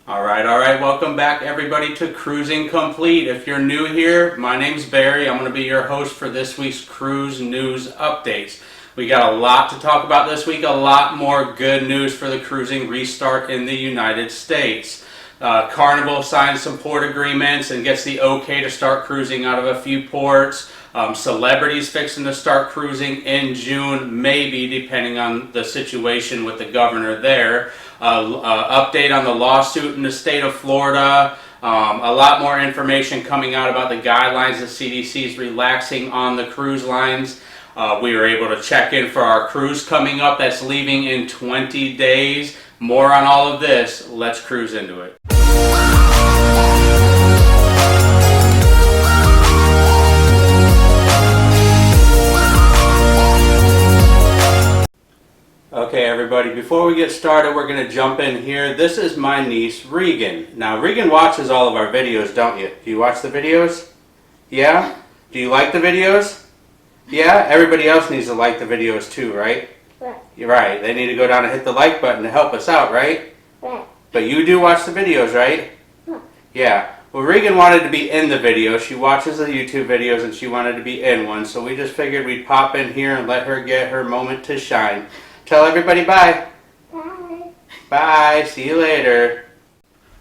All right, welcome back everybody to Cruising Complete. If you're new here, my name's Barry. I'm going to be your host for this week's cruise news updates. We got a lot to talk about this week, a lot more good news for the cruising restart in the United States. Carnival signs some port agreements and gets the okay to start cruising out of a few ports. Celebrities fixing to start cruising in June, maybe, depending on the situation with the governor there. Update on the lawsuit in the state of Florida. A lot more information coming out about the guidelines the CDC is relaxing on the cruise lines. We were able to check in for our cruise coming up that's leaving in 20 days. More on all of this. Let's cruise into it. Okay everybody, before we get started, we're going to jump in here. This is my niece, Regan. Now, Regan watches all of our videos, don't you? Do you watch the videos? Yeah? Do you like the videos? Yeah? Everybody else needs to like the videos too, right? Right. You're right. They need to go down and hit the like button to help us out, right? Right. But you do watch the videos, right? Huh. Yeah. Well, Regan wanted to be in the video. She watches the YouTube videos and she wanted to be in one, so we just figured we'd pop in here and let her get her moment to shine. Tell everybody bye. Bye. Bye. See you later.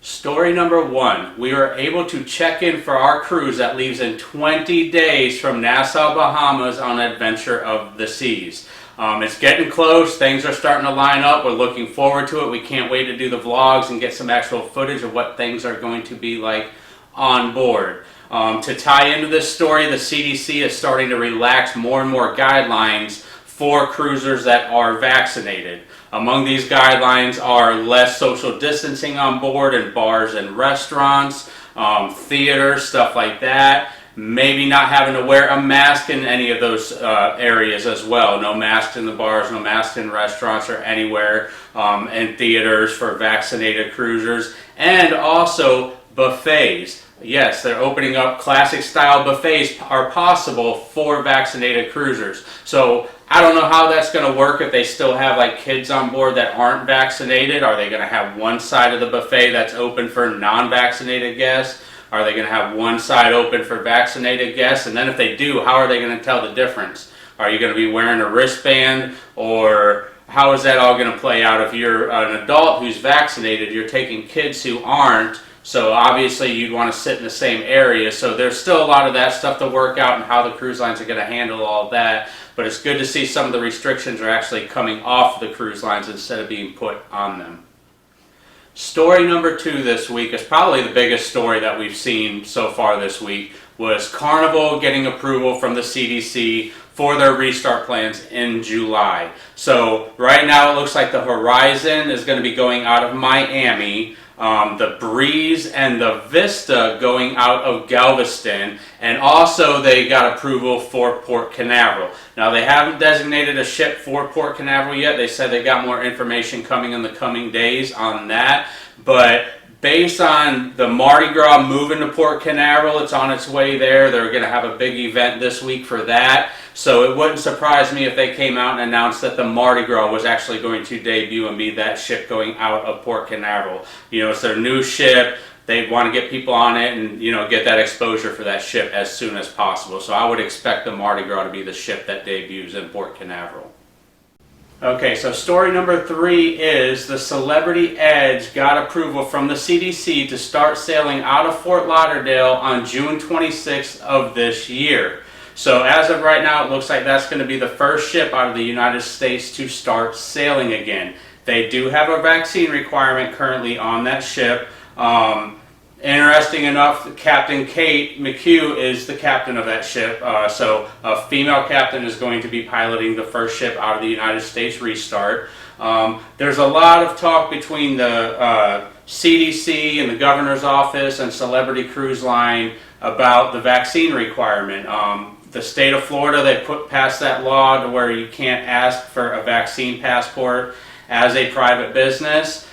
Story number 1. We were able to check in for our cruise that leaves in 20 days from Nassau, Bahamas on Adventure of the Seas. It's getting close. Things are starting to line up. We're looking forward to it. We can't wait to do the vlogs and get some actual footage of what things are going to be like on board. To tie into this story, the CDC is starting to relax more and more guidelines for cruisers that are vaccinated. Among these guidelines are less social distancing on board in bars and restaurants, theaters, stuff like that. Maybe not having to wear a mask in any of those areas as well. No masks in the bars, no masks in restaurants or anywhere in theaters for vaccinated cruisers. And also buffets. Yes, they're opening up classic style buffets are possible for vaccinated cruisers. So I don't know how that's going to work if they still have like kids on board that aren't vaccinated. Are they going to have one side of the buffet that's open for non-vaccinated guests? Are they going to have one side open for vaccinated guests? And then if they do, how are they going to tell the difference? Are you going to be wearing a wristband, or how is that all going to play out? If you're an adult who's vaccinated, you're taking kids who aren't. So obviously you'd want to sit in the same area. So there's still a lot of that stuff to work out and how the cruise lines are going to handle all of that. But it's good to see some of the restrictions are actually coming off the cruise lines instead of being put on them. Story number 2 this week is probably the biggest story that we've seen so far this week, was Carnival getting approval from the CDC for their restart plans in July. So right now it looks like the Horizon is going to be going out of Miami. The Breeze and the Vista going out of Galveston, and also they got approval for Port Canaveral. Now they haven't designated a ship for Port Canaveral yet. They said they got more information coming in the coming days on that, but based on the Mardi Gras moving to Port Canaveral, it's on its way there. They're going to have a big event this week for that. So it wouldn't surprise me if they came out and announced that the Mardi Gras was actually going to debut and be that ship going out of Port Canaveral. You know, it's their new ship. They want to get people on it and, you know, get that exposure for that ship as soon as possible. So I would expect the Mardi Gras to be the ship that debuts in Port Canaveral. Okay, so story number 3 is the Celebrity Edge got approval from the CDC to start sailing out of Fort Lauderdale on June 26th of this year. So as of right now, it looks like that's going to be the first ship out of the United States to start sailing again. They do have a vaccine requirement currently on that ship. Interesting enough, Captain Kate McHugh is the captain of that ship. So a female captain is going to be piloting the first ship out of the United States restart. There's a lot of talk between the CDC and the governor's office and Celebrity Cruise Line about the vaccine requirement. The state of Florida, they passed that law to where you can't ask for a vaccine passport as a private business.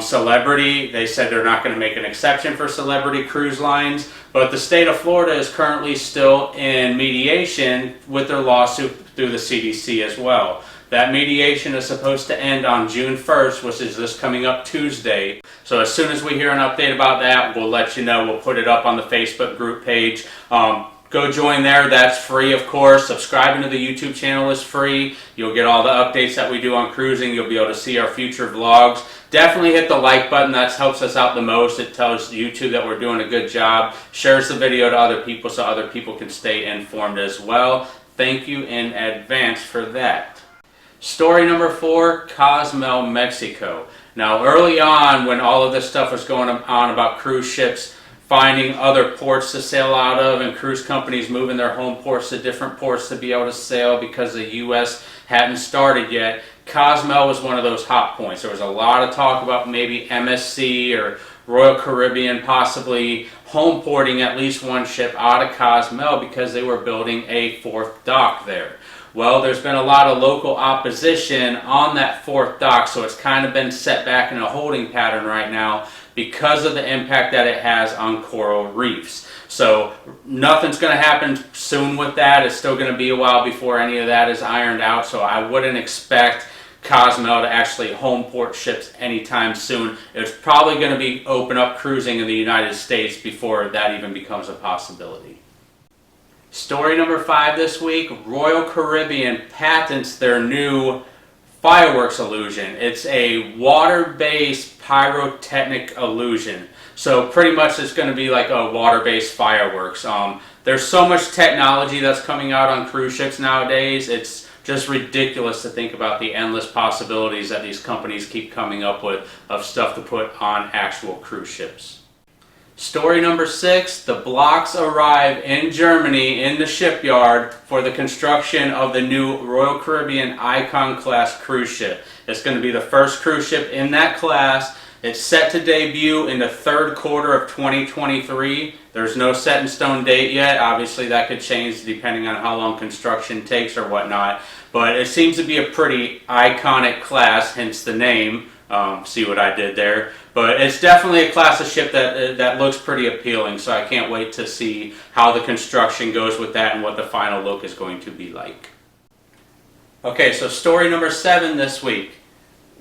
Celebrity, they said they're not going to make an exception for Celebrity Cruise Lines, but the state of Florida is currently still in mediation with their lawsuit through the CDC as well. That mediation is supposed to end on June 1st, which is this coming up Tuesday. So as soon as we hear an update about that, we'll let you know. We'll put it up on the Facebook group page. Go join there. That's free, of course. Subscribing to the YouTube channel is free. You'll get all the updates that we do on cruising. You'll be able to see our future vlogs. Definitely hit the like button. That helps us out the most. It tells YouTube that we're doing a good job. Shares the video to other people so other people can stay informed as well. Thank you in advance for that. Story number 4, Cozumel, Mexico. Now, early on, when all of this stuff was going on about cruise ships finding other ports to sail out of and cruise companies moving their home ports to different ports to be able to sail because the U.S. hadn't started yet, Cozumel was one of those hot points. There was a lot of talk about maybe MSC or Royal Caribbean possibly home porting at least one ship out of Cozumel because they were building a 4th dock there. Well, there's been a lot of local opposition on that 4th dock, so it's kind of been set back in a holding pattern right now because of the impact that it has on coral reefs. So nothing's going to happen soon with that. It's still going to be a while before any of that is ironed out, so I wouldn't expect Cozumel to actually home port ships anytime soon. It's probably going to be open up cruising in the United States before that even becomes a possibility. Story number 5 this week, Royal Caribbean patents their new fireworks illusion. It's a water-based pyrotechnic illusion. So pretty much it's going to be like a water-based fireworks. There's so much technology that's coming out on cruise ships nowadays. It's just ridiculous to think about the endless possibilities that these companies keep coming up with of stuff to put on actual cruise ships. Story number 6, the blocks arrive in Germany in the shipyard for the construction of the new Royal Caribbean Icon class cruise ship. It's going to be the first cruise ship in that class. It's set to debut in the 3rd quarter of 2023. There's no set in stone date yet. Obviously that could change depending on how long construction takes or whatnot. But it seems to be a pretty iconic class, hence the name. See what I did there? But it's definitely a class of ship that looks pretty appealing, so I can't wait to see how the construction goes with that and what the final look is going to be like. Okay, so story number 7 this week.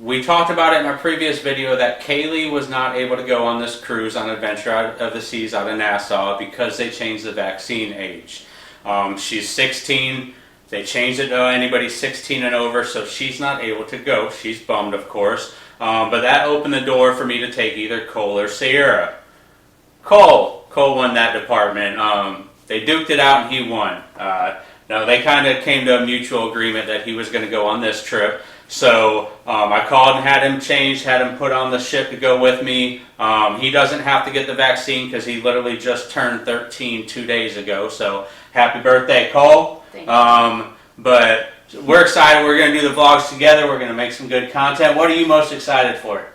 We talked about it in our previous video that Kaylee was not able to go on this cruise on Adventure Out of the Seas out of Nassau because they changed the vaccine age. She's 16. They changed it to anybody 16 and over, so she's not able to go. She's bummed, of course. But that opened the door for me to take either Cole or Sierra. Cole won that department. They duked it out and he won. Now they kind of came to a mutual agreement that he was going to go on this trip. So I called and had him changed, had him put on the ship to go with me. He doesn't have to get the vaccine because he literally just turned 13 2 days ago. So happy birthday, Cole. Thank you. But we're excited. We're going to do the vlogs together. We're going to make some good content. What are you most excited for?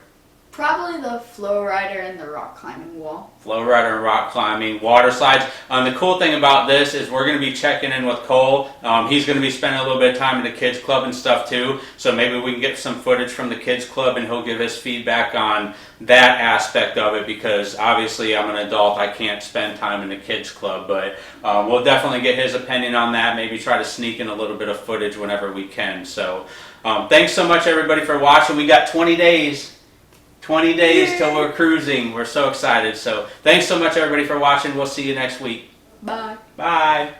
Probably the flow rider and the rock climbing wall. Flow rider and rock climbing, water slides. The cool thing about this is we're going to be checking in with Cole. He's going to be spending a little bit of time in the kids club and stuff too. So maybe we can get some footage from the kids club and he'll give us feedback on that aspect of it, because obviously I'm an adult. I can't spend time in the kids club, but we'll definitely get his opinion on that. Maybe try to sneak in a little bit of footage whenever we can. So thanks so much everybody for watching. We got 20 days. 20 days till we're cruising. We're so excited. So thanks so much everybody for watching. We'll see you next week. Bye. Bye.